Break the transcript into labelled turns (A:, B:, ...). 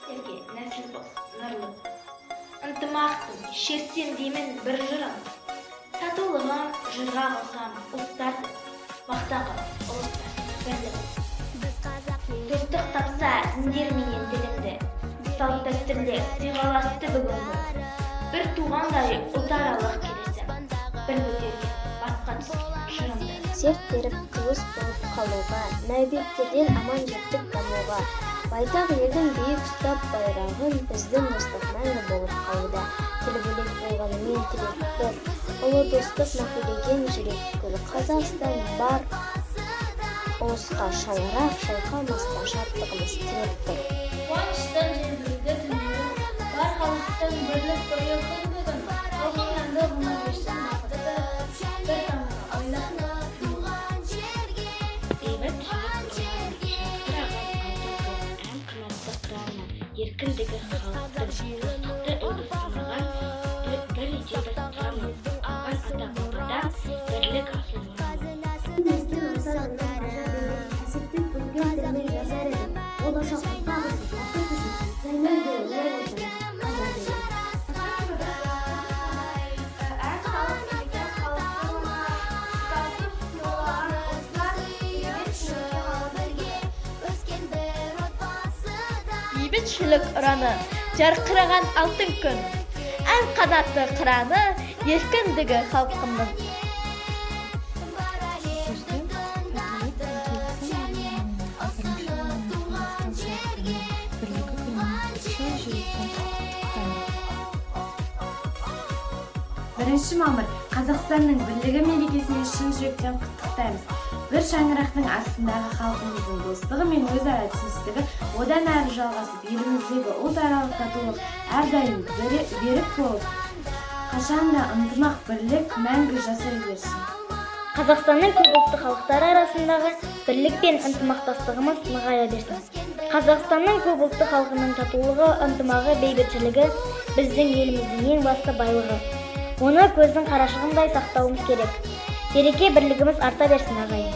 A: Елге нәсіл болсын нұрлы. Ынтымақтың шертсем деймін бір жырын. Татулығын жырға қосам ұлттарды, мақтағы ұлыстар бірлігі. Достық тапса індерменен ділімді, салт дәстүрлер сыйғаласты бүгінгі. Бір туғандай ұлтаралық келесім, бір көтерген басқа түскен жырымды.
B: Серт беріп туыс болып қалуға, нәубеттерден аман жеттік дамуға. Байтақ елдің биік ұстап байрағын, біздің достық мәңгі болып қалуда. Тілі бөлек болғанымен тілек бір, ұлы достық мәпелеген жүрек гүл. Қазақстан бар ұлысқа шаңырақ, шайқалмастан шаттығымыз тілеп бір.
C: Қуаныштан желбіреді түнегім, бар халықтың бірлік бойы күндігін. Халқыңнанды бұна берсін бақыты, бір тамыры ойлап.
A: Еркіндігі халықтың достықты үлгісінаған бір идея тұрамын. Алған ата-бабадан бірлік асыл мұрамын.
B: Мескен аңсағында ажарымен әсеттік бүлген тілмен жазар едім. Болашақ ұрпақ үшін, бақыт үшін, зәйнелді өлер отын, қазақ едім.
C: Әр халық деген халықтың тұтасып болған ұлттар
D: Бейбітшілік ұраны, жарқыраған алтын күн. Ән қанатты қыраны, еркіндігі халқымның.
E: Бірінші мамыр Қазақстанның бірлігі мерекесіне шын жүректен құттықтаймыз. Бір шаңырақтың астындағы халқымыздың достығы мен өзара түсіністігі одан әрі жалғасып, еліміздегі ұлтаралық татулық әрдайым берік болып, қашанда ынтымақ бірлік мәңгі жасай берсін.
D: Қазақстанның көпұлтты халықтары арасындағы бірлік пен ынтымақтастығымыз нығая берсін. Қазақстанның көпұлтты халқының татулығы, ынтымағы, бейбітшілігі біздің еліміздің ең басты байлығы. Оны көздің қарашығындай сақтауымыз керек. Береке бірлігіміз арта берсін ағайын.